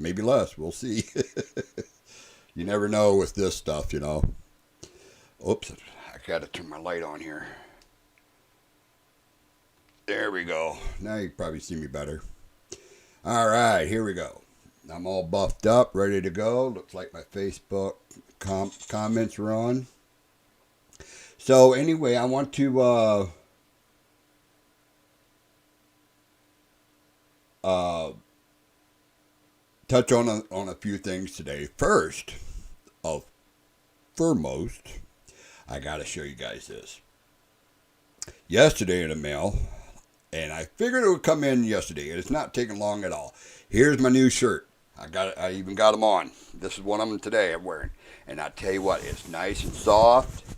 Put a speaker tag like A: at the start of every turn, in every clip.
A: maybe less. We'll see. You never know with this stuff, you know. Oops, I gotta turn my light on here. There we go. Now you can probably see me better. All right, here we go. I'm all buffed up, ready to go. Looks like my Facebook comments are on. So anyway, I want to uh, touch on a few things today. First, of foremost, I got to show you guys this. Yesterday in the mail, and I figured it would come in yesterday, and it's not taking long at all. Here's my new shirt. I even got them on. This is one of them today I'm wearing, and I tell you what, it's nice and soft.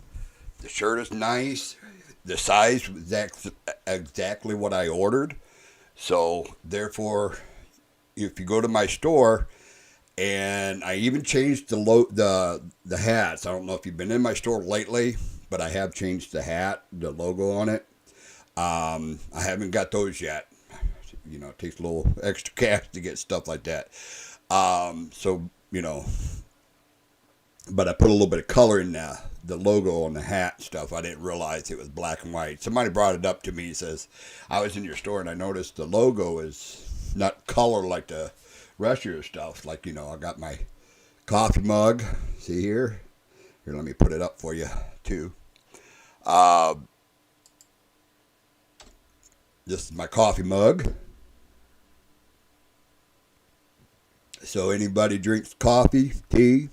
A: The shirt is nice. The size was exactly what I ordered. So therefore, if you go to my store, and I even changed the hats. I don't know if you've been in my store lately, but I have changed the hat, the logo on it. I haven't got those yet. You know, it takes a little extra cash to get stuff like that. So, you know, but I put a little bit of color in the logo on the hat and stuff. I didn't realize it was black and white. Somebody brought it up to me. He says, I was in your store and I noticed the logo is not color like the rest of your stuff. Like, you know, I got my coffee mug. See here? Here, let me put it up for you, too. This is my coffee mug. So anybody drinks coffee, tea,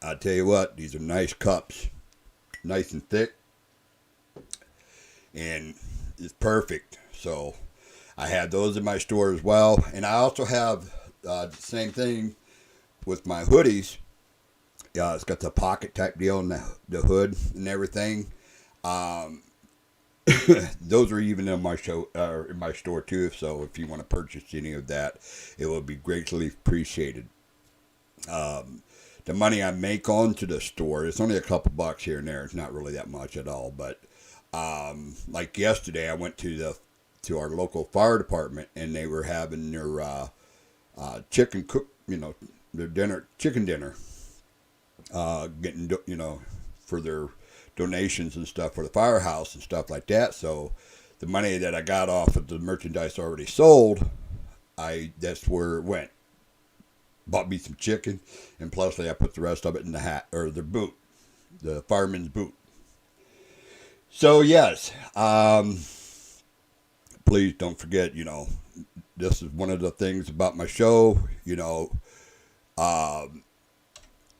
A: I tell you what, these are nice cups. Nice and thick. And it's perfect. So I have those in my store as well. And I also have the same thing with my hoodies. It's got the pocket type deal in the hood and everything. Those are even in my in my store too. So if you want to purchase any of that, it will be greatly appreciated. The money I make onto the store, it's only a couple bucks here and there. It's not really that much at all. But like yesterday, I went to our local fire department, and they were having their chicken cook, you know, their chicken dinner, getting, you know, for their donations and stuff for the firehouse and stuff like that. So the money that I got off of the merchandise already sold, that's where it went. Bought me some chicken, and plus I put the rest of it in the hat, or the boot, the fireman's boot. So yes, please don't forget, you know, this is one of the things about my show, you know,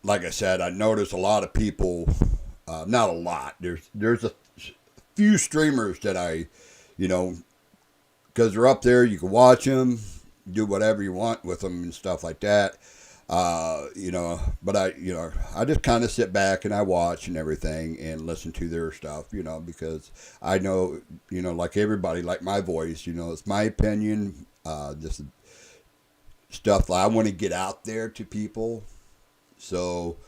A: like I said, I notice a lot of people, not a lot, there's a few streamers that I, you know, because they're up there, you can watch them, do whatever you want with them and stuff like that. You know, but I just kind of sit back and I watch and everything and listen to their stuff, you know, because I know, you know, like everybody, like my voice, you know, it's my opinion. This is stuff that I want to get out there to people. So,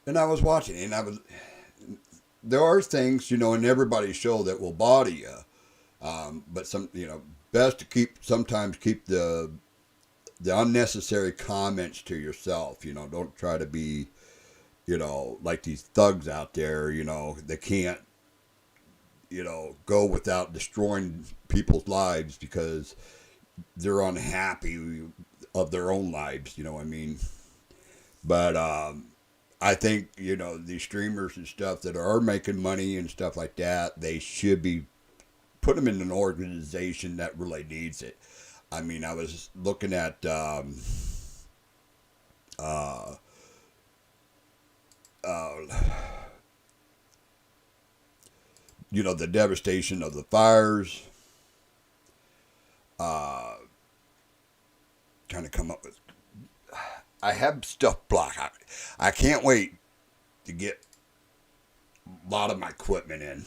A: and I was watching, and there are things, you know, in everybody's show that will bother you. But some, you know, best to sometimes keep the unnecessary comments to yourself. You know, don't try to be, you know, like these thugs out there, you know, they can't, you know, go without destroying people's lives because they're unhappy of their own lives, you know what I mean? But I think, you know, these streamers and stuff that are making money and stuff like that, they should be put them in an organization that really needs it. I mean, I was looking at you know, the devastation of the fires. Trying to come up with. I have stuff blocked. I can't wait to get a lot of my equipment in.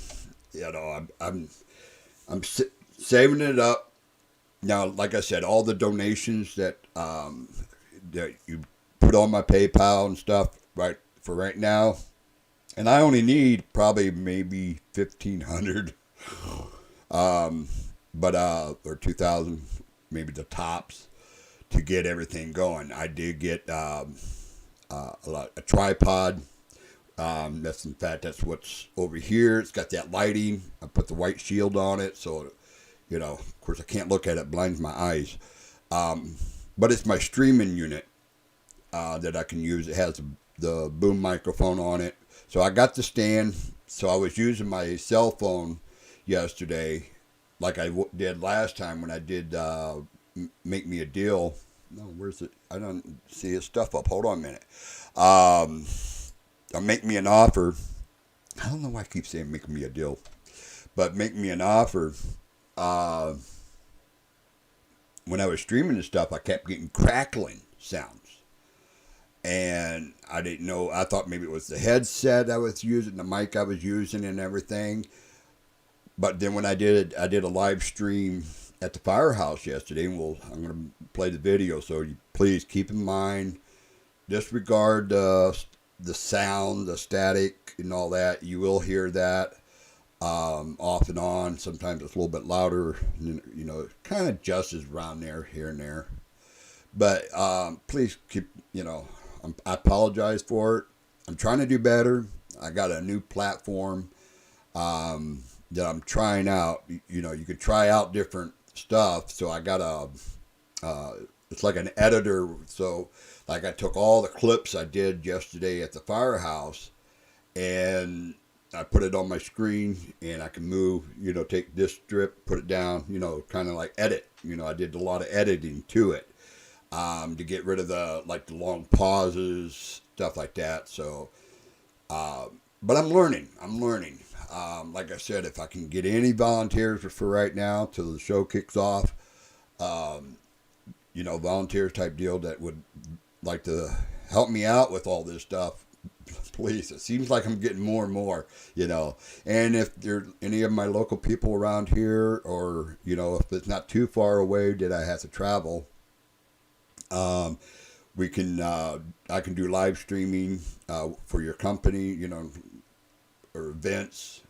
A: You know, I'm saving it up. Now, like I said, all the donations that that you put on my PayPal and stuff right for right now, and I only need probably maybe 1,500, but or 2,000, maybe the tops to get everything going. I did get a tripod. That's what's over here. It's got that lighting. I put the white shield on it, so of course I can't look at it; it blinds my eyes. But it's my streaming unit that I can use. It has the boom microphone on it. So I got the stand. So I was using my cell phone yesterday, like I did last time when I did Make Me a Deal. No, where's it? I don't see his stuff up. Hold on a minute. Make Me an Offer. I don't know why I keep saying Make Me a Deal, but Make Me an Offer. When I was streaming this stuff, I kept getting crackling sounds. And I didn't know, I thought maybe it was the headset I was using, the mic I was using and everything. But then when I did a live stream at the firehouse yesterday, and I'm going to play the video, so you please keep in mind, disregard the sound, the static and all that. You will hear that off and on. Sometimes it's a little bit louder, it kind of adjusts around there, here and there. But please keep, I apologize for it. I'm trying to do better. I got a new platform that I'm trying out. You can try out different stuff. So I got it's like an editor. So like I took all the clips I did yesterday at the firehouse and I put it on my screen and I can move, take this strip, put it down, kind of like edit. I did a lot of editing to it. To get rid of the long pauses, stuff like that. So, but I'm learning. Like I said, if I can get any volunteers for right now till the show kicks off, volunteers type deal that would like to help me out with all this stuff, please. It seems like I'm getting more and more, and if there are any of my local people around here or, if it's not too far away that I have to travel, we can, I can do live streaming, for your company, or events.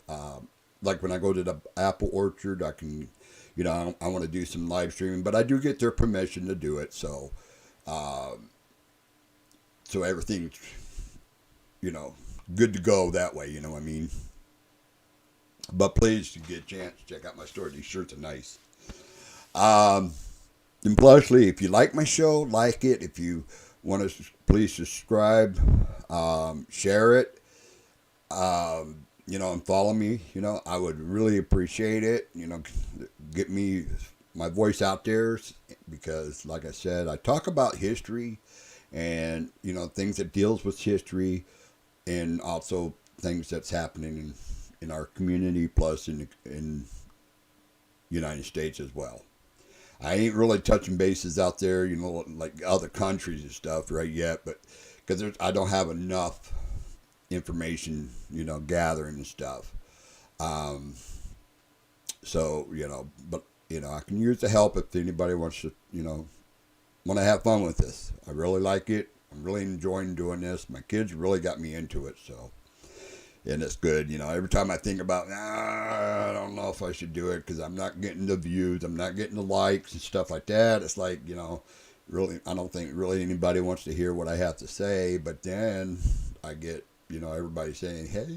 A: Like when I go to the apple orchard, I can, I want to do some live streaming, but I do get their permission to do it. So, so everything's, good to go that way. You know what I mean? But please, if you get a chance, check out my store. These shirts are nice. And plushly, if you like my show, like it. If you want to, please subscribe, share it, and follow me. I would really appreciate it. Get me my voice out there because, like I said, I talk about history and things that deals with history, and also things that's happening in our community, plus in United States as well. I ain't really touching bases out there, like other countries and stuff right yet, but because I don't have enough information, gathering and stuff. So, but, I can use the help if anybody wants to, want to have fun with this. I really like it. I'm really enjoying doing this. My kids really got me into it, so. And it's good, every time I think about, I don't know if I should do it because I'm not getting the views, I'm not getting the likes and stuff like that. It's like, really, I don't think really anybody wants to hear what I have to say. But then I get, everybody saying, hey,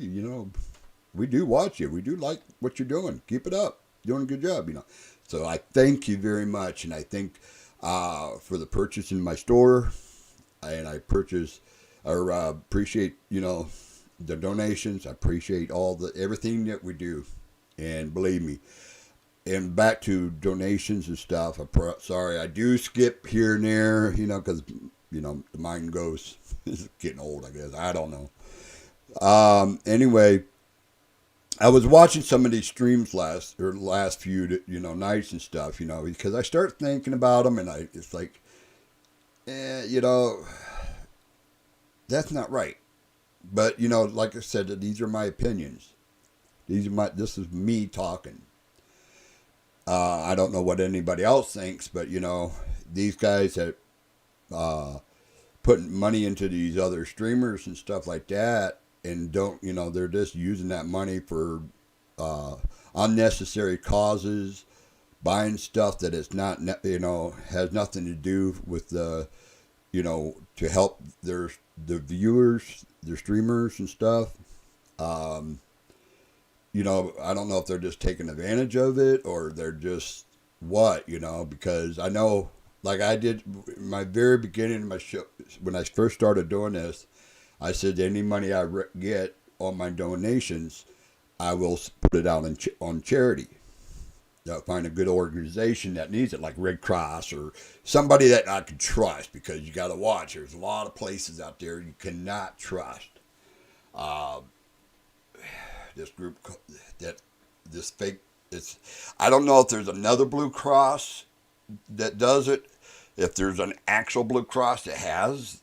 A: we do watch you. We do like what you're doing. Keep it up. Doing a good job, So I thank you very much. And I thank for the purchase in my store. And I appreciate, the donations. I appreciate everything that we do, and believe me. And back to donations and stuff. Sorry, I do skip here and there, because the mind goes. It's getting old, I guess. I don't know. Anyway, I was watching some of these streams last few nights and stuff, because I start thinking about them, and it's like, that's not right. But, like I said, these are my opinions. This is me talking. I don't know what anybody else thinks, but, these guys that putting money into these other streamers and stuff like that, and they're just using that money for unnecessary causes, buying stuff that is not, has nothing to do with the, to help the viewers, their streamers and stuff. Um, I don't know if they're just taking advantage of it or they're just what, because I know, like I did my very beginning of my show, when I first started doing this, I said any money I get on my donations, I will put it out on charity. Find a good organization that needs it, like Red Cross or somebody that I can trust, because you got to watch. There's a lot of places out there you cannot trust. Uh, this group that this fake. I don't know if there's another Blue Cross that does it. If there's an actual Blue Cross that has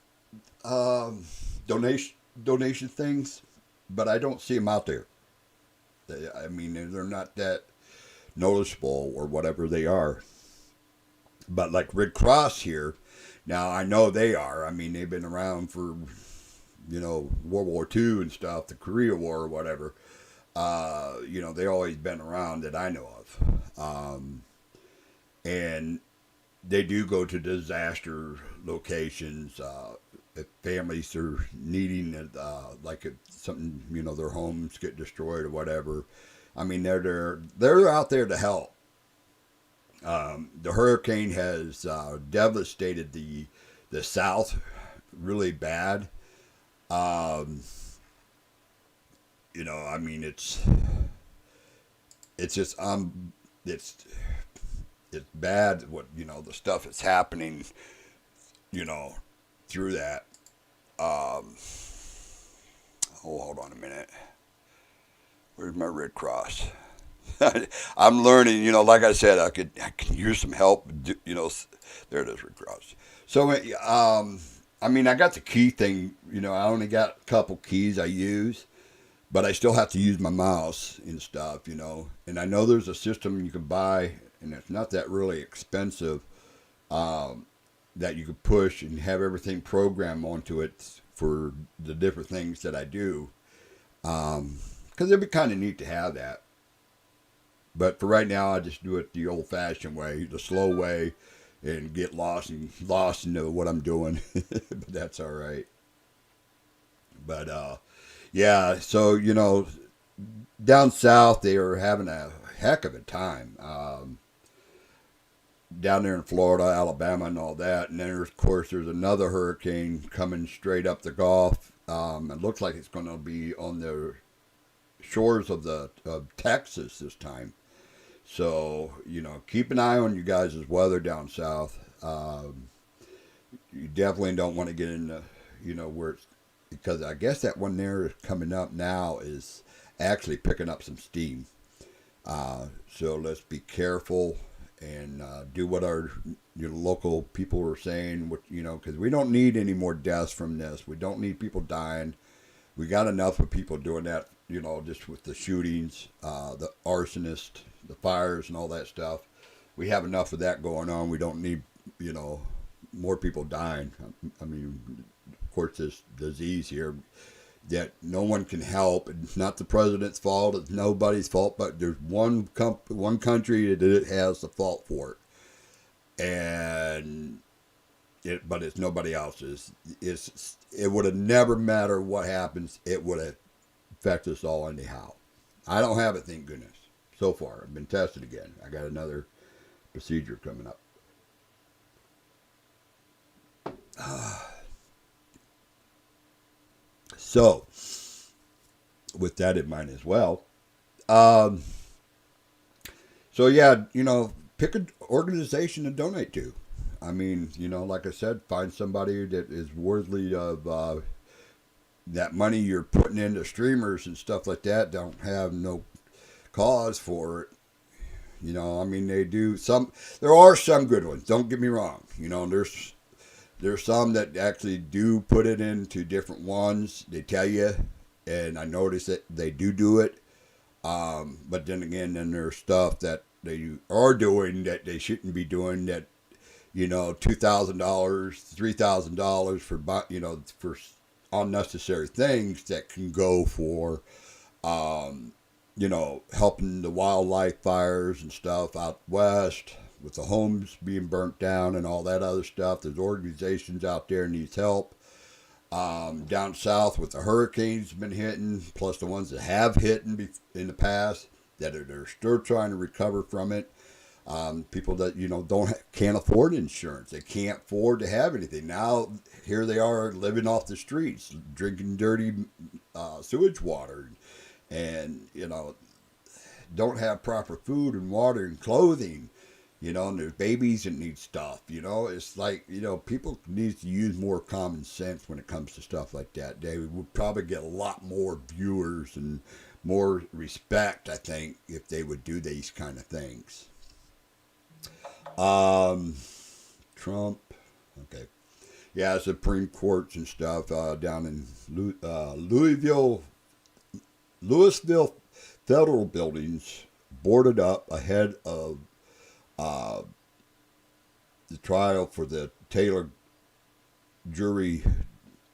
A: um, donation things, but I don't see them out there. I mean, they're not that noticeable or whatever they are. But like Red Cross here, now I know they are. I mean, they've been around for World War II and stuff, the Korea War or whatever. They always been around that I know of. And they do go to disaster locations. If families are needing, like if something, their homes get destroyed or whatever. I mean, they're out there to help. The hurricane has devastated the South really bad. Um, I mean, it's just it's bad what the stuff that's happening, you know, through that. Um, hold on a minute. Where's my Red Cross? I'm learning, like I said, I can use some help. There it is, Red Cross. So, I mean, I got the key thing. I only got a couple keys I use, but I still have to use my mouse and stuff. And I know there's a system you can buy, and it's not that really expensive. Um, that you could push and have everything programmed onto it for the different things that I do. Because it'd be kind of neat to have that. But for right now, I just do it the old-fashioned way, the slow way, and get lost into what I'm doing. But that's all right. But yeah, so down south they are having a heck of a time. Down there in Florida, Alabama, and all that, and then of course there's another hurricane coming straight up the Gulf. It looks like it's going to be on the shores of Texas this time. So, keep an eye on you guys' weather down south. You definitely don't want to get into, where it's, because I guess that one there is coming up now is actually picking up some steam. So let's be careful and do what our local people are saying, because we don't need any more deaths from this. We don't need people dying. We got enough of people doing that, just with the shootings, the arsonists, the fires, and all that stuff. We have enough of that going on. We don't need, more people dying. I mean, of course, this disease here that no one can help. It's not the president's fault. It's nobody's fault. But there's one country that it has the fault for it, and but it's nobody else's. It would have never mattered what happens. It would have affect us all anyhow. I don't have it, thank goodness. So far, I've been tested again. I got another procedure coming up. So, with that in mind as well, um, so yeah, pick an organization to donate to. I mean, like I said, find somebody that is worthy of that money you're putting into streamers and stuff like that. Don't have no cause for it. I mean, they do some. There are some good ones. Don't get me wrong. There's some that actually do put it into different ones. They tell you, and I notice that they do it. But then again, then there's stuff that they are doing that they shouldn't be doing. That $2,000, $3,000 for for unnecessary things that can go for you know, helping the wildlife fires and stuff out west with the homes being burnt down and all that other stuff. There's organizations out there needs help. Down south with the hurricanes been hitting, plus the ones that have hit in the past that they're still trying to recover from it. People that you know can't afford insurance, they can't afford to have anything. Now here they are living off the streets, drinking dirty sewage water, and you know don't have proper food and water and clothing. You know, and there's babies that need stuff. You know, it's like people need to use more common sense when it comes to stuff like that. They would probably get a lot more viewers and more respect, I think, if they would do these kind of things. Um, Trump, okay, yeah, Supreme Courts and stuff down in Louisville, federal buildings boarded up ahead of uh, the trial for the Taylor jury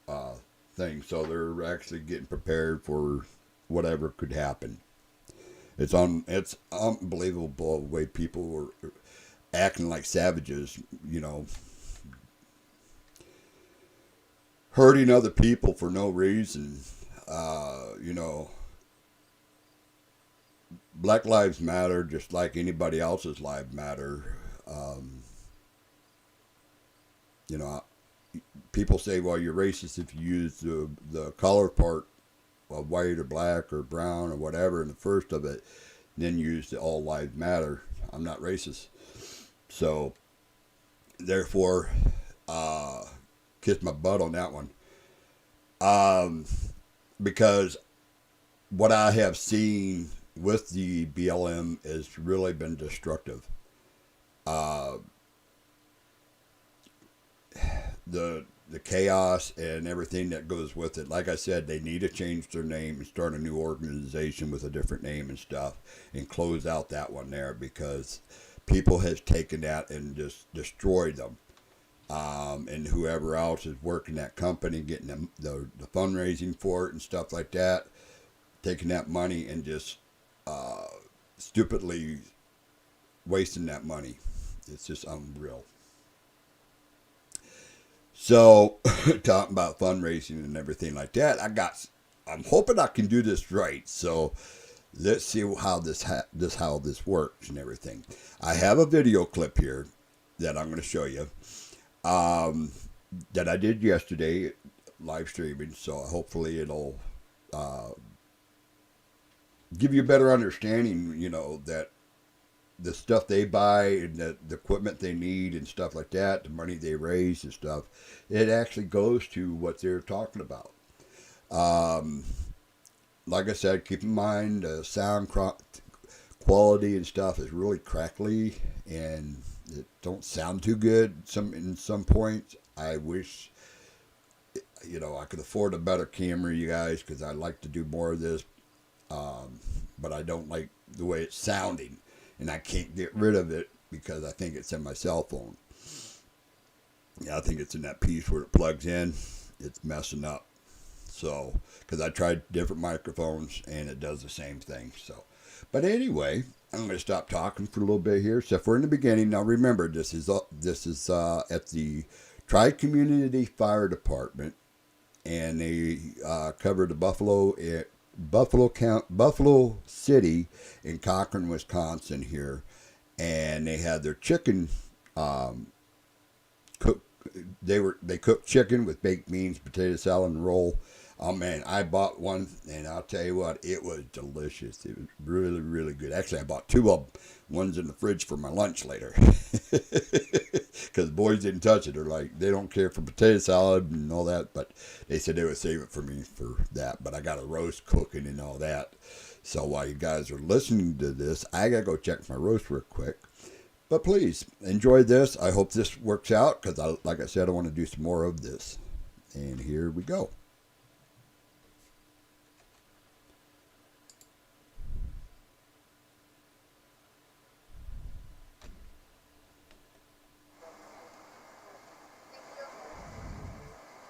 A: uh, thing. So they're actually getting prepared for whatever could happen. It's unbelievable the way people are acting like savages. You know, hurting other people for no reason. You know, Black Lives Matter just like anybody else's lives matter. Um, you know, people say, well, you're racist if you use the color part of white or black or brown or whatever in the first of it, then use the all lives matter. I'm not racist. So, therefore, uh, kiss my butt on that one. Um, because what I have seen with the BLM has really been destructive. Uh, the chaos and everything that goes with it. Like I said, they need to change their name and start a new organization with a different name and stuff, and close out that one there because people has taken that and just destroyed them. And whoever else is working that company, getting them the fundraising for it and stuff like that, taking that money and just uh, stupidly wasting that money. It's just unreal. So, talking about fundraising and everything like that, I'm hoping I can do this right. So, let's see how how this works and everything. I have a video clip here that I'm going to show you um, that I did yesterday, live streaming. So, hopefully, it'll uh, give you a better understanding. You know that the stuff they buy and the equipment they need and stuff like that, the money they raise and stuff, it actually goes to what they're talking about. Um, like I said, keep in mind quality and stuff is really crackly and it don't sound too good. In some points, I wish I could afford a better camera, you guys, because I like to do more of this. Um, but I don't like the way it's sounding, and I can't get rid of it because I think it's in my cell phone. Yeah, I think it's in that piece where it plugs in. It's messing up. So, because I tried different microphones and it does the same thing. So, but anyway, I'm going to stop talking for a little bit here. Except for in the beginning. Now remember, this is at the Tri Community Fire Department, and they cover the Buffalo City in Cochran, Wisconsin here, and they had their chicken um, cook. They cooked chicken with baked beans, potato salad, and roll. Oh man, I bought one, and I'll tell you what, it was delicious. It was really, really good. Actually, I bought two of them. One's in the fridge for my lunch later, because boys didn't touch it. They're like, they don't care for potato salad and all that, but they said they would save it for me for that. But I got a roast cooking and all that. So while you guys are listening to this, I gotta go check my roast real quick. But please enjoy this. I hope this works out because, like I said, I want to do some more of this. And here we go.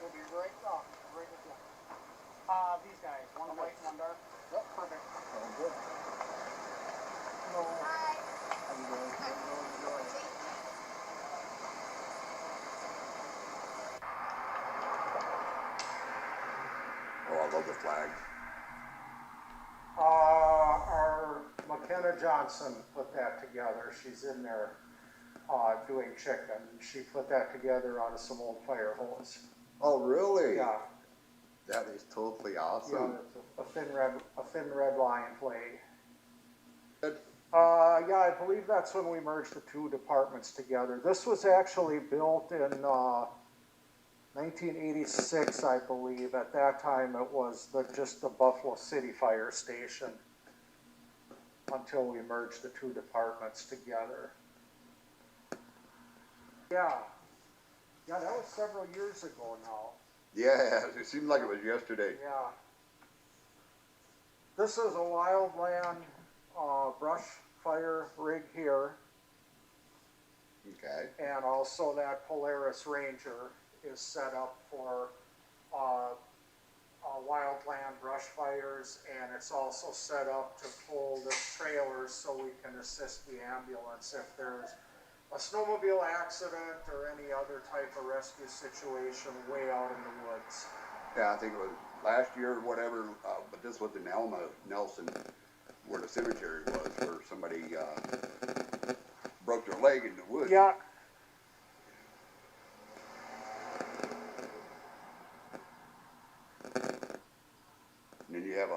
B: We'll be right off, right with you. These guys, one light, one dark. Yep, perfect. Oh, good.
C: all of the flags?
B: Our McKenna Johnson put that together. She's in there doing chicken. She put that together out of some old fire hose.
C: Oh, really?
B: Yeah,
C: That is totally
B: yeah,
C: awesome.
B: it's a thin red line flag.
C: Good.
B: Yeah, I believe that's when we merged the two departments together. This was actually built in 1986, I believe. At that time, it was just the Buffalo City Fire Station until we merged the two departments together. Yeah, yeah, that was several years ago now.
C: Yeah, it seemed like it was yesterday.
B: Yeah. This is a wildland brush fire rig here,
C: Okay.
B: and also that Polaris Ranger is set up for wildland brush fires, and it's also set up to pull the trailers so we can assist the ambulance if there's a snowmobile accident or any other type of rescue situation way out in the woods.
C: Yeah, I think it was last year or whatever, but this was in Elma, Nelson, where the cemetery was, where somebody broke their leg in the woods.
B: Yeah.
C: And then you have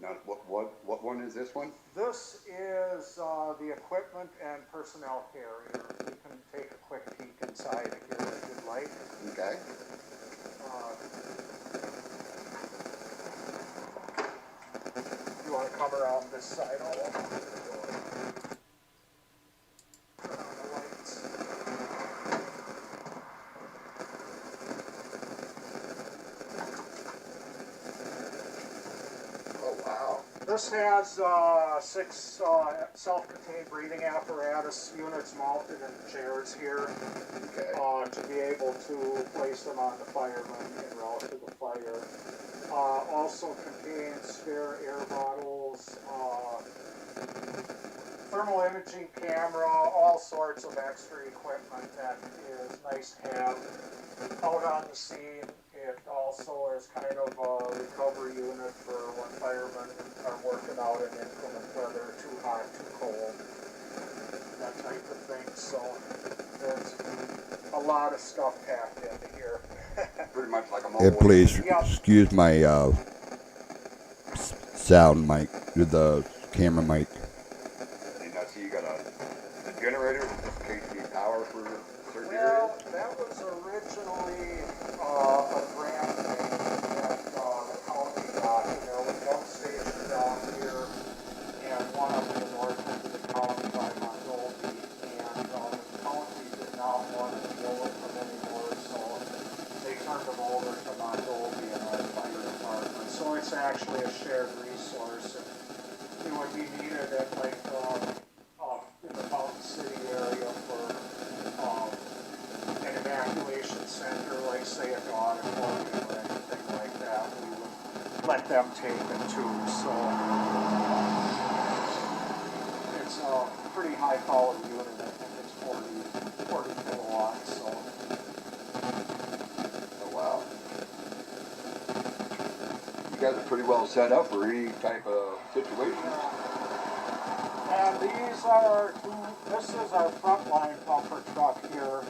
C: now what one is this one?
B: This is the equipment and personnel carrier. You can take a quick peek inside here if you'd like.
C: Okay.
B: You want to come around this side? I'll open the door. Turn on the lights.
C: Oh, wow.
B: This has 6 self-contained breathing apparatus units mounted in chairs here
C: Okay.
B: to be able to place them on the firemen en route to the fire. Also contains spare air bottles, thermal imaging camera, all sorts of extra equipment that is nice to have out on the scene. It also is kind of a recovery unit for when firemen are working out in inclement weather, too hot, too cold, that type of thing. So there's a lot of stuff packed into here.
C: Pretty much like a
A: Yeah,
C: mobile.
A: please
B: Yeah.
A: excuse my sound mic, the camera mic.
C: And I see you got a generator just in case you need power for certain
B: Well,
C: areas.
B: that was originally a grant thing that the county got. There was one station down here and one up in the north end of the county by Montgomery. And the county did not want to deal with them anymore, so they turned them over to Montgomery and our fire department. So it's actually a shared resource. It would be needed at like in the Fountain City area for an evacuation center, like say at the auditorium or anything like that. We would let them take it too. So it's a pretty high power unit. I think it's 40 kilowatts. So
C: Oh, wow. You guys are pretty well set up for any type of situation.
B: and this is our frontline pumper truck here,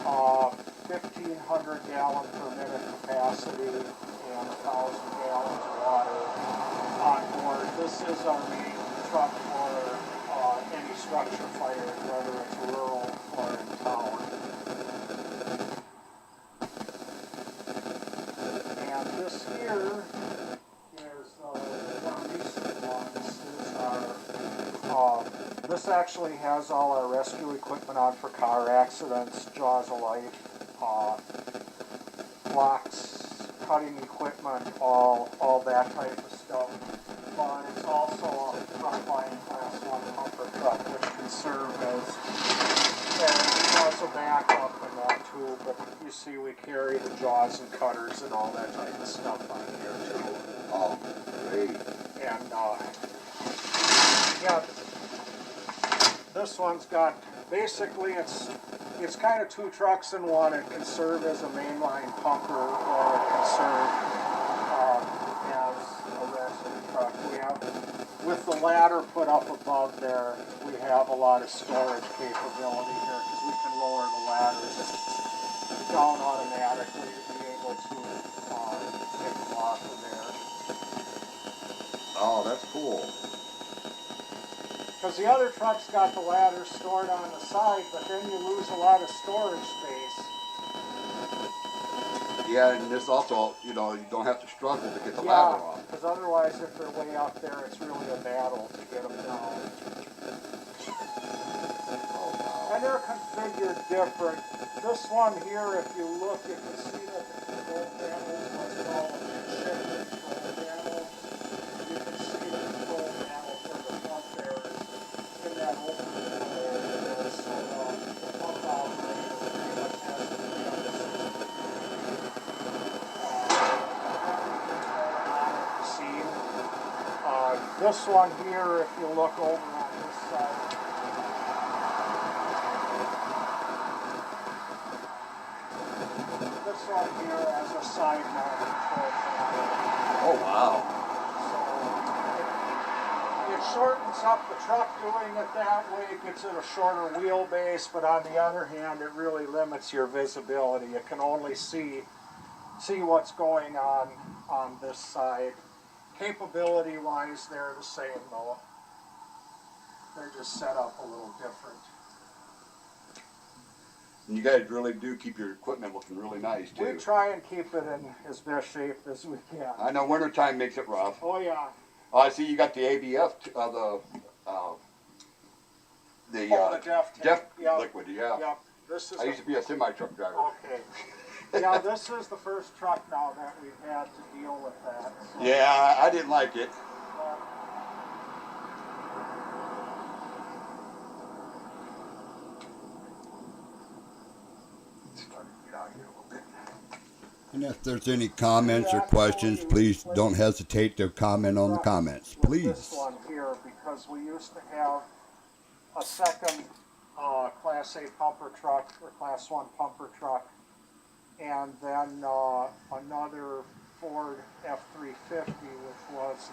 B: 1,500 gallon per minute capacity and 1,000 gallons of water on board. This is our main truck for any structure fire, whether it's rural or in town. And this here is one recent one. This actually has all our rescue equipment on for car accidents, Jaws of Life, blocks, cutting equipment, all that type of stuff. But it's also a frontline class 1 pumper truck, which can serve as a backup in that too. But you see, we carry the jaws and cutters and all that type of stuff on here too.
C: Oh, great.
B: And yeah, this one's got, basically it's it's kind of two trucks in one. It can serve as a mainline pumper, or it can serve as a rescue truck. We have, with the ladder put up above there, we have a lot of storage capability here because we can lower the ladders down automatically to be able to take them off of there.
C: Oh, that's cool.
B: Because the other truck's got the ladder stored on the side, but then you lose a lot of storage space.
C: Yeah, and this also, you know, you don't have to struggle to get the ladder off.
B: Because otherwise, if they're way up there, it's really a battle to get them down.
C: Oh, wow.
B: And they're configured different. This one here, if you look, you can see that the control panel is what's called a shift control panel. You can see the control panel for the pump there is in that open control. So the pump operator pretty much has to be on the 60 degree. This one here, if you look over on this side, this one here has a side mount control panel.
C: Oh, wow.
B: So it shortens up the truck doing it that way. It gives it a shorter wheelbase, but on the other hand, it really limits your visibility. You can only see what's going on this side. Capability-wise, they're the same though. They're just set up a little different.
C: And you guys really do keep your equipment looking really nice, too.
B: We try and keep it in as best shape as we can.
C: I know wintertime makes it rough.
B: Oh yeah.
C: Oh, I see you got the ABF, the DEF
B: Yep.
C: liquid, yeah.
B: Yep. This is
C: I used to be a semi-truck driver.
B: okay. Yeah, this is the first truck now that we've had to deal with that. So,
C: Yeah, I didn't like it.
A: And if there's any comments or questions, please don't hesitate to comment on the comments.
B: with
A: Please.
B: This one here, because we used to have a second Class A pumper truck or Class 1 pumper truck, and then another Ford F-350, which was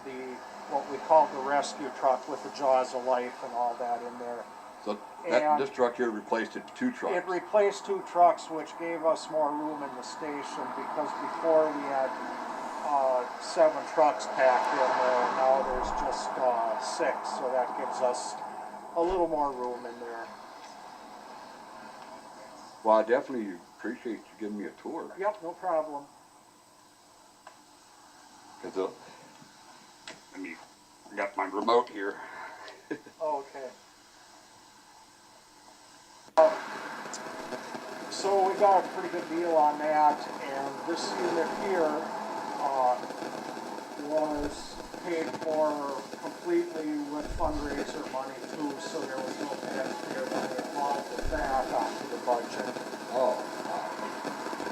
B: what we called the rescue truck with the jaws of life and all that in there.
C: So
B: And
C: this truck here replaced two trucks.
B: It replaced two trucks, which gave us more room in the station, because before we had 7 trucks packed in there, and now there's just 6, so that gives us a little more room in there.
C: Well, I definitely appreciate you giving me a tour.
B: Yep, no problem.
C: Cause I got my remote here.
B: Okay. So we got a pretty good deal on that, and this unit here was paid for completely with fundraiser money too, so there was no taxpayer money involved with that onto the budget.
C: Oh.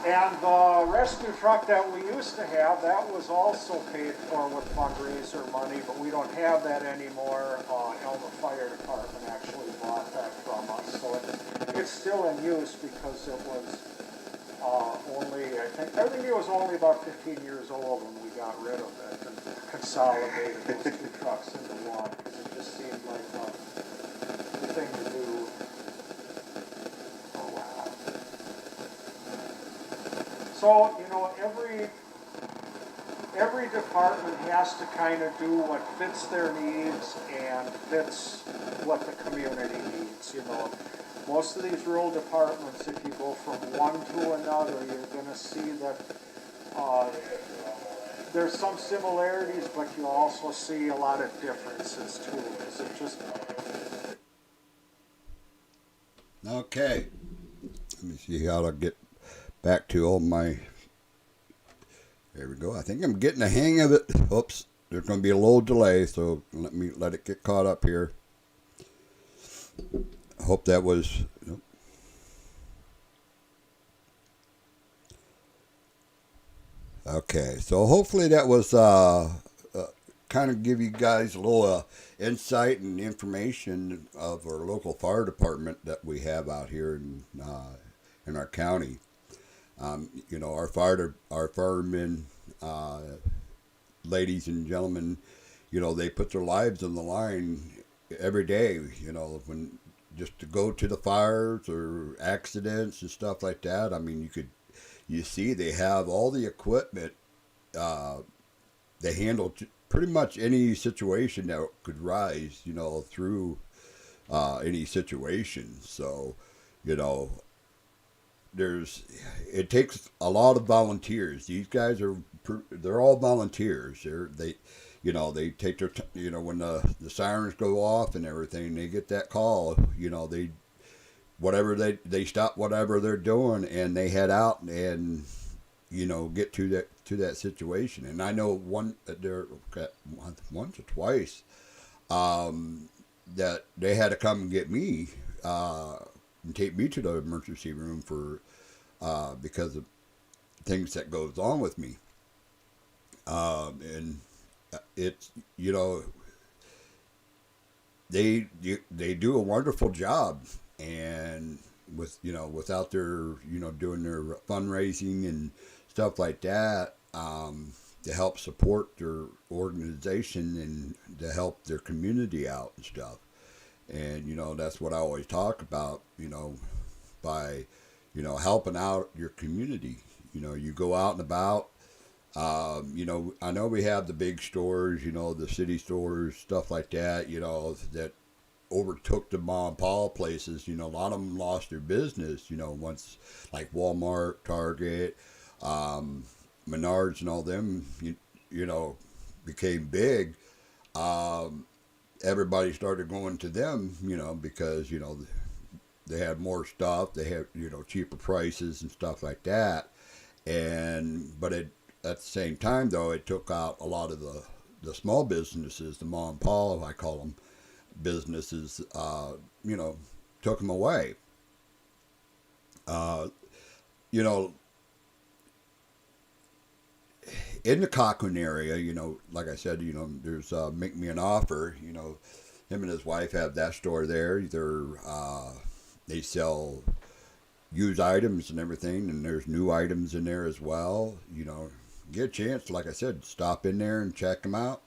B: And the rescue truck that we used to have, that was also paid for with fundraiser money, but we don't have that anymore. Elma Fire Department actually bought that from us, so it's still in use because it was I think it was only about 15 years old when we got rid of it and consolidated those 2 trucks into one, because it just seemed like the thing to do. So, you know, every department has to kind of do what fits their needs and fits what the community needs, you know. Most of these rural departments, if you go from one to another, you're going to see that there's some similarities, but you also see a lot of differences too, because it just...
A: Okay. Let me see how to get back to all my... There we go. I think I'm getting the hang of it. Oops. There's going to be a little delay, so let it get caught up here. I hope that was... Okay, so hopefully that was kind of give you guys a little insight and information of our local fire department that we have out here in our county. You know, our firemen, ladies and gentlemen, you know, they put their lives on the line every day. You know, when just to go to the fires or accidents and stuff like that. I mean, you see, they have all the equipment. They handle pretty much any situation that could rise, you know, through any situation. So, you know, it takes a lot of volunteers. These guys they're all volunteers. You know, they take you know, when the sirens go off and everything, they get that call. You know, they stop whatever they're doing and they head out and, you know, get to that situation. And I know once or twice that they had to come and get me and take me to the emergency room because of things that goes on with me. And it's, you know, they do a wonderful job, and without their, you know, doing their fundraising and stuff like that, to help support their organization and to help their community out and stuff. And, you know, that's what I always talk about, you know, by, you know, helping out your community. You know, you go out and about. You know, I know we have the big stores, you know, the city stores, stuff like that, you know, that overtook the mom and pop places. You know, a lot of them lost their business, you know, once, like Walmart, Target, Menards and all them, you know, became big. Everybody started going to them, you know, because, you know, they had more stuff, they had, you know, cheaper prices and stuff like that. But at the same time, though, it took out a lot of the small businesses, the mom and pop, I call them, businesses, you know, took them away. You know, in the Cochrane area, you know, like I said, you know, there's Make Me an Offer. You know, him and his wife have that store there. They sell used items and everything, and there's new items in there as well. You know, get a chance, like I said, stop in there and check them out.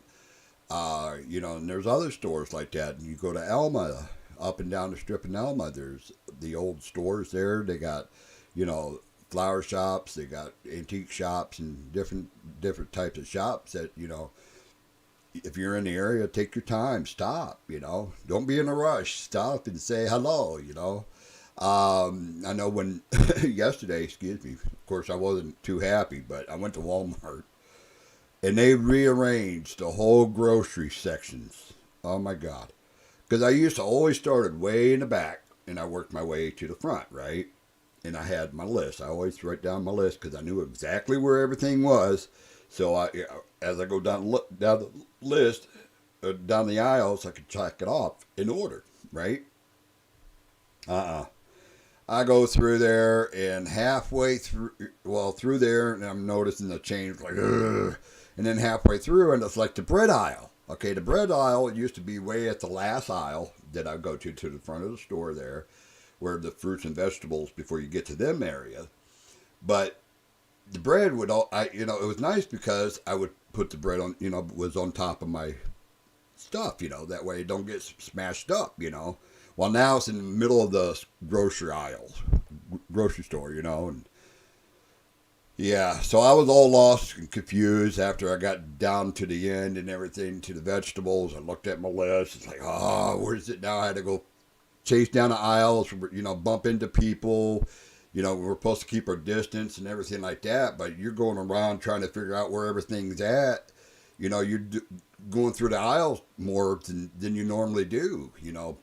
A: You know, and there's other stores like that. And you go to Elma, up and down the strip in Elma, there's the old stores there. They got, you know, flower shops, they got antique shops and different types of shops that, you know, if you're in the area, take your time, stop, you know, don't be in a rush, stop and say hello, you know. I know when yesterday, excuse me, of course I wasn't too happy, but I went to Walmart and they rearranged the whole grocery sections. Oh my God. Because I used to always started way in the back and I worked my way to the front, right? And I had my list. I always write down my list because I knew exactly where everything was. So as I go down the list, down the aisles, I could check it off in order, right? I go through there and halfway through there, and I'm noticing the change, like, ugh. And then halfway through, and it's like the bread aisle. Okay, the bread aisle used to be way at the last aisle that I go to the front of the store there, where the fruits and vegetables before you get to them area. But the bread you know, it was nice because I would put the bread on, you know, was on top of my stuff, you know, that way it don't get smashed up, you know. Well, now it's in the middle of the grocery store, you know, and yeah, so I was all lost and confused after I got down to the end and everything, to the vegetables. I looked at my list. It's like, oh, where's it now? I had to go chase down the aisles, you know, bump into people. You know, we're supposed to keep our distance and everything like that, but you're going around trying to figure out where everything's at. You know, you're going through the aisles more than you normally do, you know.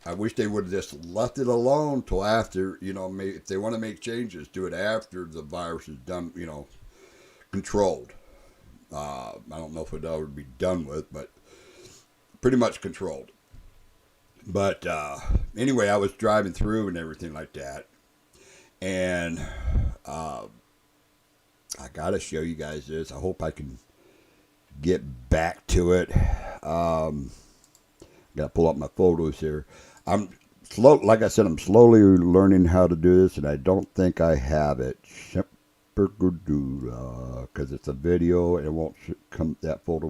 A: I wish they would have just left it alone till after, you know, if they want to make changes, do it after the virus is done, you know, controlled. I don't know if it ever be done with, but pretty much controlled. But anyway, I was driving through and everything like that. And I got to show you guys this. I hope I can get back to it. Got to pull up my photos here. I'm slow, like I said, I'm slowly learning how to do this, and I don't think I have it. Because it's a video, and it won't come. That folder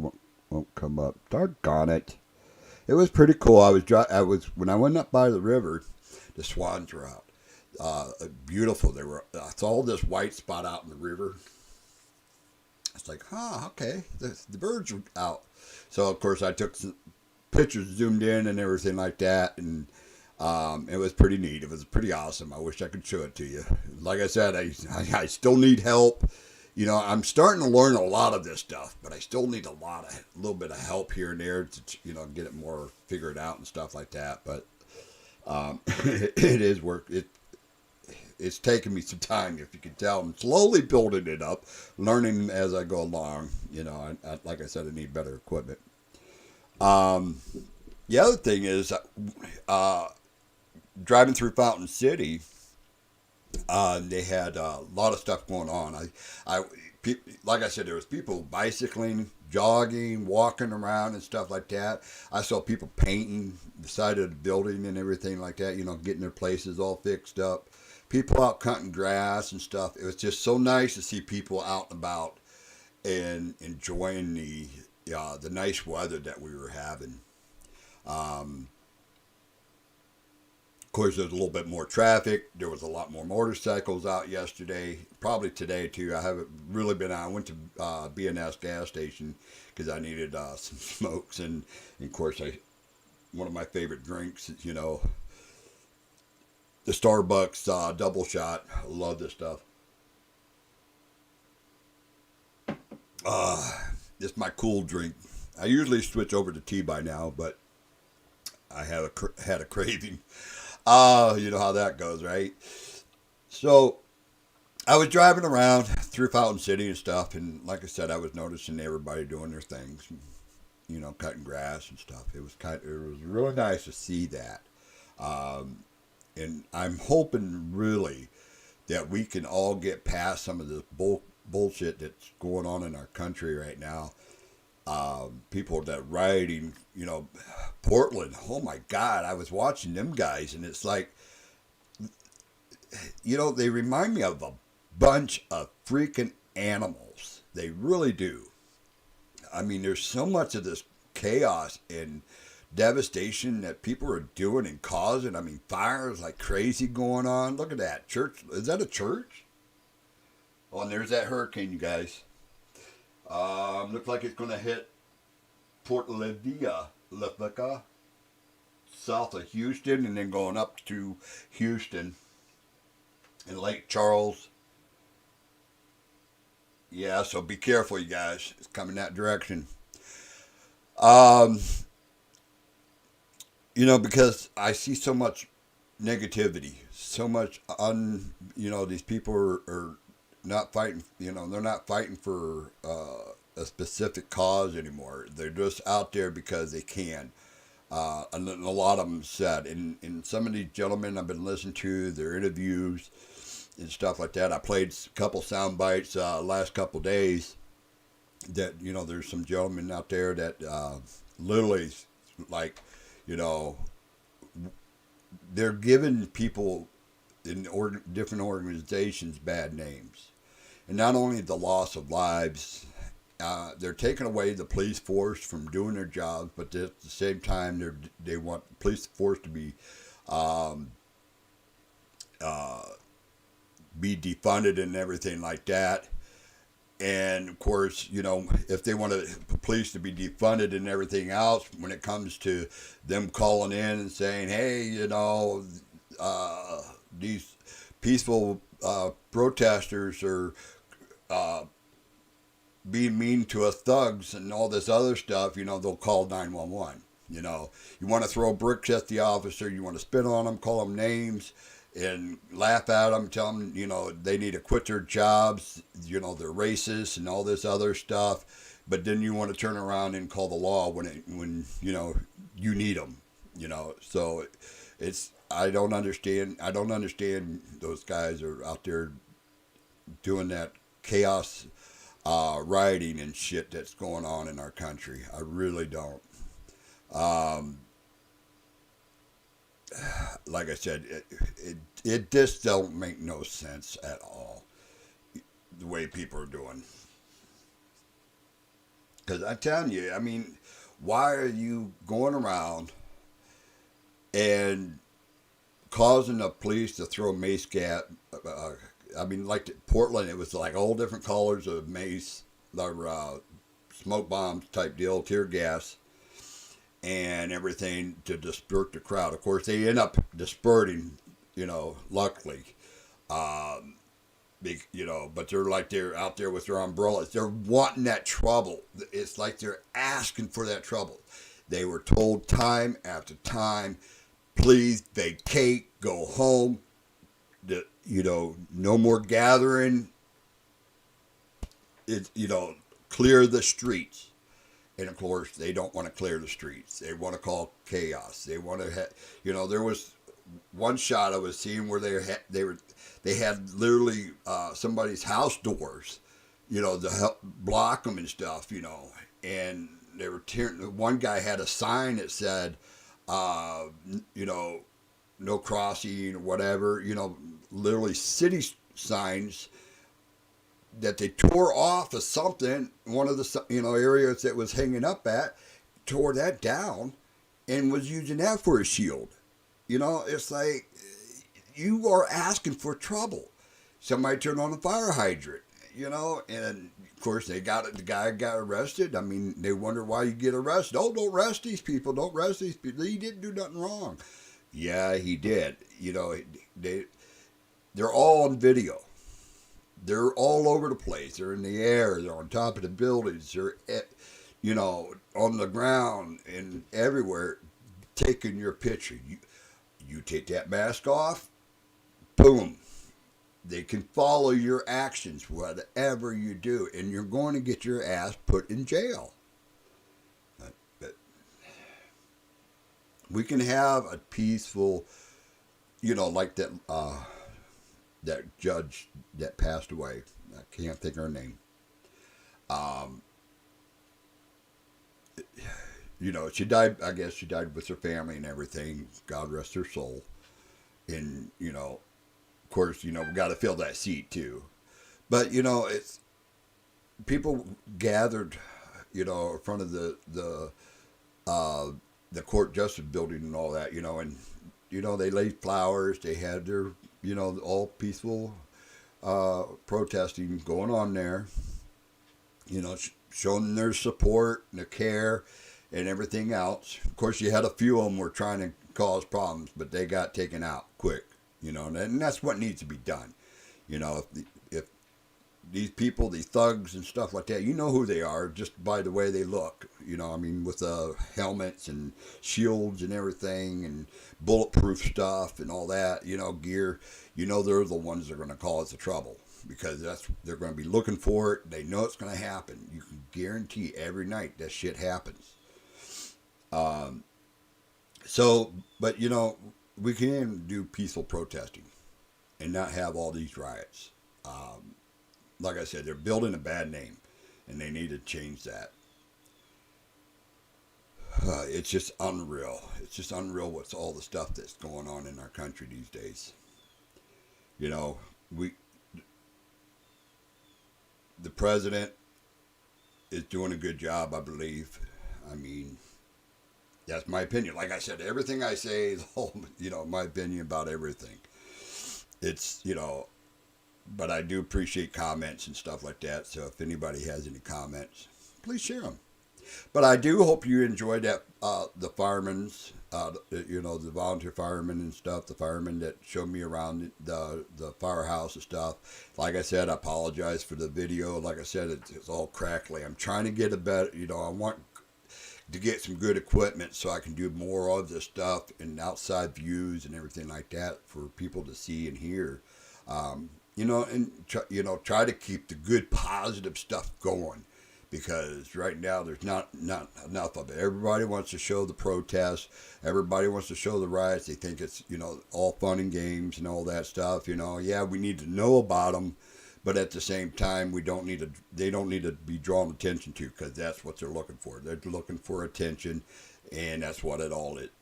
A: won't come up. Doggone it! It was pretty cool. I was when I went up by the river. The swans were out. Beautiful. They were. I saw this white spot out in the river. It's like, okay. The birds were out. So of course I took some pictures, zoomed in, and everything like that, and it was pretty neat. It was pretty awesome. I wish I could show it to you. Like I said, I still need help. You know, I'm starting to learn a lot of this stuff, but I still need a little bit of help here and there to, get it more figured out and stuff like that. But it is work. It's taken me some time, if you can tell. I'm slowly building it up, learning as I go along. Like I said, I need better equipment. The other thing is, driving through Fountain City, they had a lot of stuff going on. Like I said, there was people bicycling, jogging, walking around and stuff like that. I saw people painting the side of the building and everything like that, getting their places all fixed up. People out cutting grass and stuff. It was just so nice to see people out and about and enjoying the nice weather that we were having. Of course, there's a little bit more traffic. There was a lot more motorcycles out yesterday. Probably today, too. I haven't really been out. I went to B&S gas station because I needed some smokes. And, of course, one of my favorite drinks is, the Starbucks double shot. I love this stuff. It's my cool drink. I usually switch over to tea by now, but I had a craving. You know how that goes, right? So I was driving around through Fountain City and stuff, and like I said, I was noticing everybody doing their things, cutting grass and stuff. It was really nice to see that. And I'm hoping really that we can all get past some of this bullshit that's going on in our country right now. People that riding, Portland. Oh my God, I was watching them guys, and it's like, they remind me of a bunch of freaking animals. They really do. I mean, there's so much of this chaos and devastation that people are doing and causing. I mean, fires like crazy going on. Look at that church. Is that a church? Oh, and there's that hurricane, you guys. Looks like it's going to hit Port Levika, south of Houston, and then going up to Houston and Lake Charles. Yeah, so be careful, you guys. It's coming that direction. Because I see so much negativity, so much these people are not fighting, they're not fighting for a specific cause anymore. They're just out there because they can. And a lot of them said, and some of these gentlemen I've been listening to, their interviews and stuff like that. I played a couple sound bites last couple days that, there's some gentlemen out there that literally, like, they're giving people in different organizations bad names. And not only the loss of lives, they're taking away the police force from doing their jobs, but at the same time, they want the police force to be defunded and everything like that. And of course, if they want the police to be defunded and everything else, when it comes to them calling in and saying, hey, these peaceful protesters are being mean to us thugs and all this other stuff, they'll call 911. You want to throw bricks at the officer, you want to spit on them, call them names, and laugh at them, tell them, they need to quit their jobs, they're racist and all this other stuff. But then you want to turn around and call the law when you need them, So I don't understand those guys are out there doing that chaos rioting and shit that's going on in our country. I really don't. Um, like I said, it just don't make no sense at all the way people are doing. Because I'm telling you, I mean, why are you going around and causing the police to throw mace gas? I mean, like Portland, it was like all different colors of mace, or smoke bombs type deal, tear gas, and everything to disperse the crowd. Of course, they end up dispersing, luckily. Um, but they're out there with their umbrellas. They're wanting that trouble. It's like they're asking for that trouble. They were told time after time, please vacate, go home. No more gathering. Clear the streets. And of course, they don't want to clear the streets. They want to call chaos. They want to there was one shot I was seeing where they had literally somebody's house doors, to help block them and stuff, and they were tearing. One guy had a sign that said, no crossing or whatever, literally city signs that they tore off of something. One of the areas that was hanging up at, tore that down, and was using that for a shield. It's like you are asking for trouble. Somebody turned on a fire hydrant, and of course the guy got arrested. I mean, they wonder why you get arrested. Oh, don't arrest these people. Don't arrest these people. He didn't do nothing wrong. Yeah, he did. They're all on video. They're all over the place. They're in the air. They're on top of the buildings. They're, on the ground and everywhere, taking your picture. You take that mask off, boom. They can follow your actions, whatever you do, and you're going to get your ass put in jail. But we can have a peaceful, like that judge that passed away. I can't think of her name. She died. I guess she died with her family and everything. God rest her soul. And of course, we got to fill that seat too. But it's people gathered, in front of the court justice building and all that, and they laid flowers. They had their all peaceful protesting going on there. Showing their support and their care and everything else. Of course, you had a few of them were trying to cause problems, but they got taken out quick. And that's what needs to be done. If these people, these thugs and stuff like that, who they are just by the way they look. With helmets and shields and everything and bulletproof stuff and all that, gear. They're the ones that are going to cause the trouble because they're going to be looking for it. They know it's going to happen. You can guarantee every night that shit happens. But we can do peaceful protesting and not have all these riots. Like I said, they're building a bad name, and they need to change that. It's just unreal. It's just unreal what's all the stuff that's going on in our country these days. The president is doing a good job, I believe. I mean, that's my opinion. Like I said, everything I say is all, my opinion about everything. It's, but I do appreciate comments and stuff like that. So if anybody has any comments, please share them. But I do hope you enjoyed that, the firemen's, the volunteer firemen and stuff, the firemen that showed me around the firehouse and stuff. Like I said, I apologize for the video. Like I said, it's all crackly. I'm trying to get a better, I want to get some good equipment so I can do more of this stuff and outside views and everything like that for people to see and hear. Try to keep the good positive stuff going. Because right now there's not enough of it. Everybody wants to show the protests. Everybody wants to show the riots. They think it's all fun and games and all that stuff. Yeah, we need to know about them, but at the same time, they don't need to be drawn attention to, because that's what they're looking for. They're looking for attention, and that's what it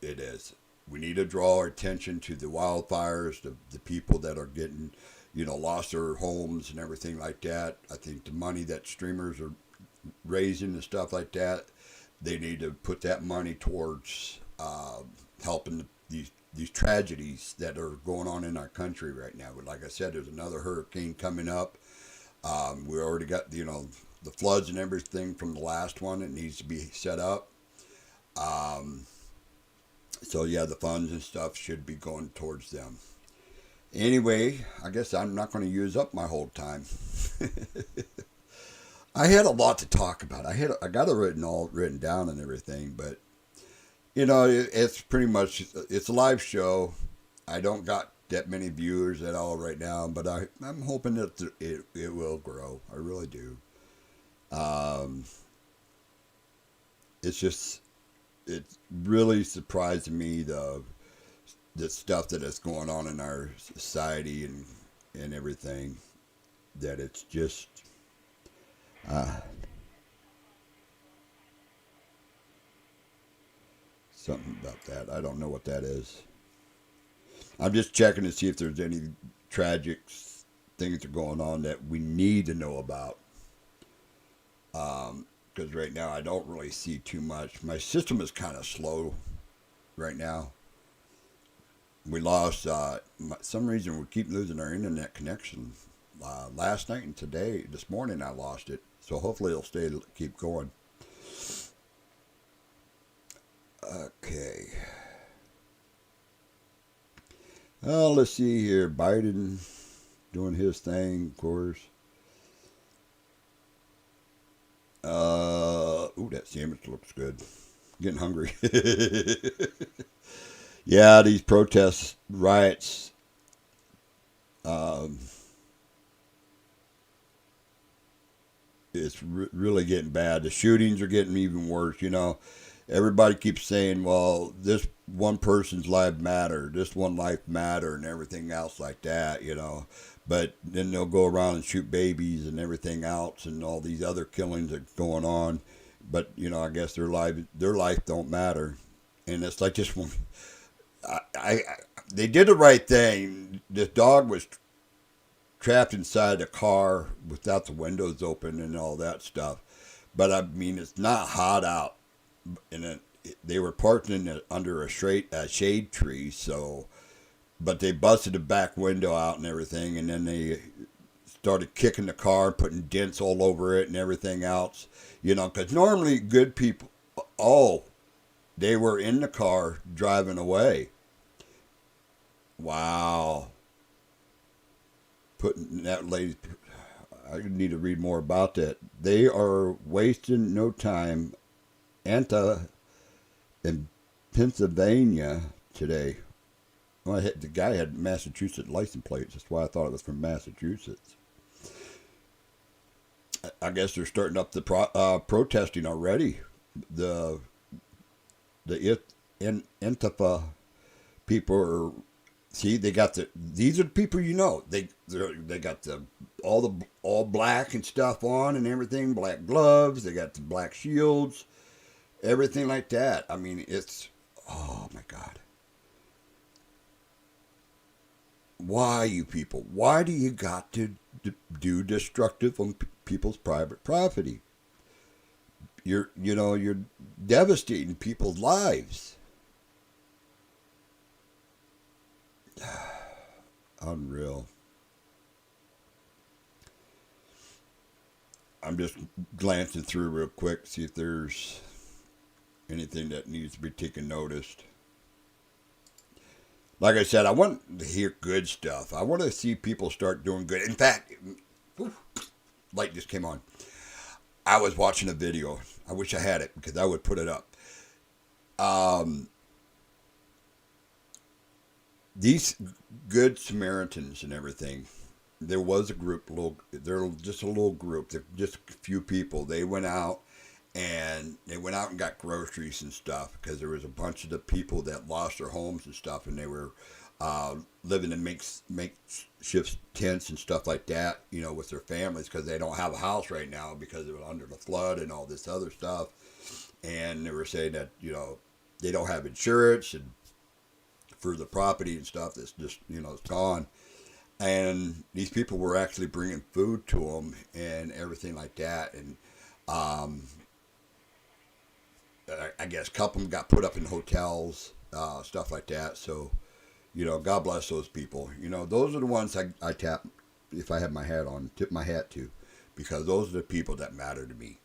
A: is. We need to draw our attention to the wildfires, the people that are getting, lost their homes and everything like that. I think the money that streamers are raising and stuff like that, they need to put that money towards helping these tragedies that are going on in our country right now. But like I said, there's another hurricane coming up. We already got the floods and everything from the last one. It needs to be set up. So yeah, the funds and stuff should be going towards them. Anyway, I guess I'm not going to use up my whole time. I had a lot to talk about. I got it written down and everything, but it's pretty much, it's a live show. I don't got that many viewers at all right now, but I'm hoping that it will grow. I really do. It's really surprising me the stuff that is going on in our society and everything, that it's just something about that. I don't know what that is. I'm just checking to see if there's any tragic things that are going on that we need to know about. Because right now I don't really see too much. My system is kind of slow right now. We lost, some reason we keep losing our internet connection. Last night and this morning I lost it. So hopefully it'll keep going. Okay. Well, let's see here. Biden doing his thing, of course. Ooh, that sandwich looks good. Getting hungry. Yeah, these protests, riots, it's really getting bad. The shootings are getting even worse. Everybody keeps saying, well, this one person's life matter, this one life matter, and everything else like that, But then they'll go around and shoot babies and everything else, and all these other killings that are going on. But I guess their life don't matter, and it's like this one. They did the right thing. This dog was trapped inside the car without the windows open and all that stuff. But I mean, it's not hot out, and they were parked under a shade tree. So, but they busted the back window out and everything, and then they started kicking the car, putting dents all over it and everything else. Because normally good people, they were in the car driving away. Wow. Putting that lady, I need to read more about that. They are wasting no time. In Pennsylvania today. Well, the guy had Massachusetts license plates. That's why I thought it was from Massachusetts. I guess they're starting up the protesting already. The Antifa people are. See, they got these are the people they got all black and stuff on and everything, black gloves, they got the black shields, everything like that. I mean, it's, oh my God. Why, you people? Why do you got to do destructive on people's private property? You're devastating people's lives. Unreal. I'm just glancing through real quick, see if there's anything that needs to be taken notice. Like I said, I want to hear good stuff. I want to see people start doing good. In fact, light just came on. I was watching a video. I wish I had it because I would put it up. These good Samaritans and everything, there was a group, they're just a little group, they're just a few people. They went out and got groceries and stuff because there was a bunch of the people that lost their homes and stuff, and they were living in makeshift tents and stuff like that, you know, with their families because they don't have a house right now because they were under the flood and all this other stuff. And they were saying that, you know, they don't have insurance and for the property and stuff that's just, you know, it's gone. And these people were actually bringing food to them and everything like that. And I guess a couple of them got put up in hotels, stuff like that. So, you know, God bless those people. You know, those are the ones I tap if I have my hat on, tip my hat to, because those are the people that matter to me.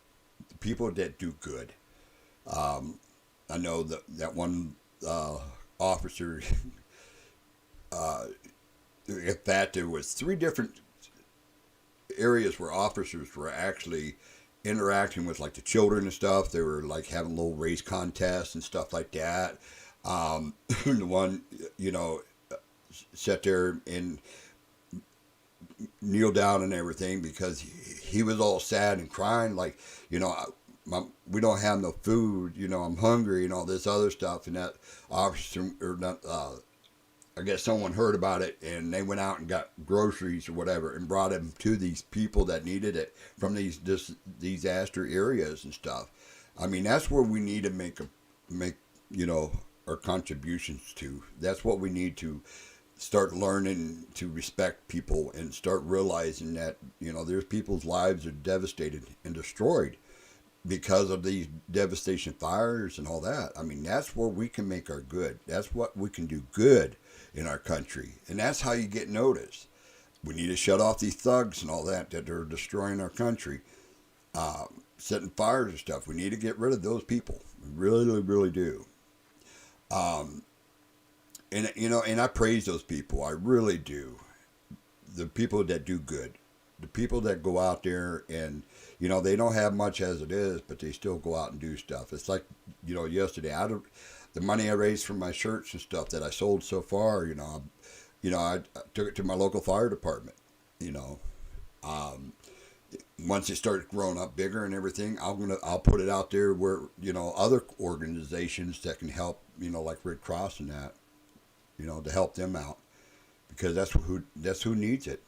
A: The people that do good. I know that one officer, in fact, there was 3 different areas where officers were actually interacting with like the children and stuff. They were like having little race contests and stuff like that. The one, you know, sat there and kneel down and everything because he was all sad and crying like, you know, we don't have no food, you know, I'm hungry and all this other stuff. And that officer, or not, I guess someone heard about it and they went out and got groceries or whatever and brought them to these people that needed it from these disaster areas and stuff. I mean, that's where we need to make you know, our contributions to. That's what we need to start learning to respect people and start realizing that, you know, there's people's lives are devastated and destroyed because of these devastation fires and all that. I mean, that's where we can make our good. That's what we can do good in our country. And that's how you get noticed. We need to shut off these thugs and all that are destroying our country, setting fires and stuff. We need to get rid of those people. We really, really do. And, you know, and I praise those people. I really do. The people that do good. The people that go out there and, you know, they don't have much as it is, but they still go out and do stuff. It's like, you know, yesterday, the money I raised from my shirts and stuff that I sold so far, you know, I took it to my local fire department, you know. Once it starts growing up bigger and everything, I'll put it out there where, you know, other organizations that can help, you know, like Red Cross and that, you know, to help them out because that's who needs it.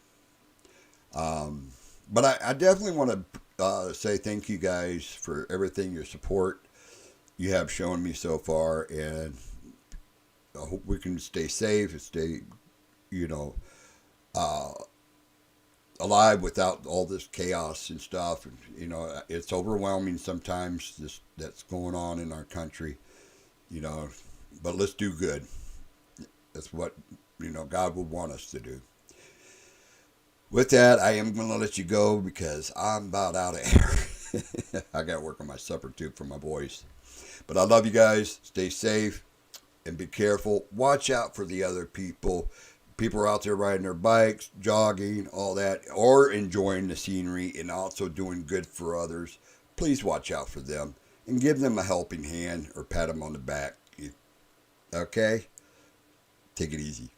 A: But I definitely want to say thank you guys for everything, your support you have shown me so far, and I hope we can stay safe and stay, you know, alive without all this chaos and stuff. And, you know, it's overwhelming sometimes that's going on in our country, you know, but let's do good. That's what, you know, God would want us to do. With that, I am going to let you go because I'm about out of air. I got to work on my supper too for my voice. But I love you guys. Stay safe and be careful. Watch out for the other people. People are out there riding their bikes, jogging, all that, or enjoying the scenery and also doing good for others. Please watch out for them and give them a helping hand or pat them on the back. Okay? Take it easy.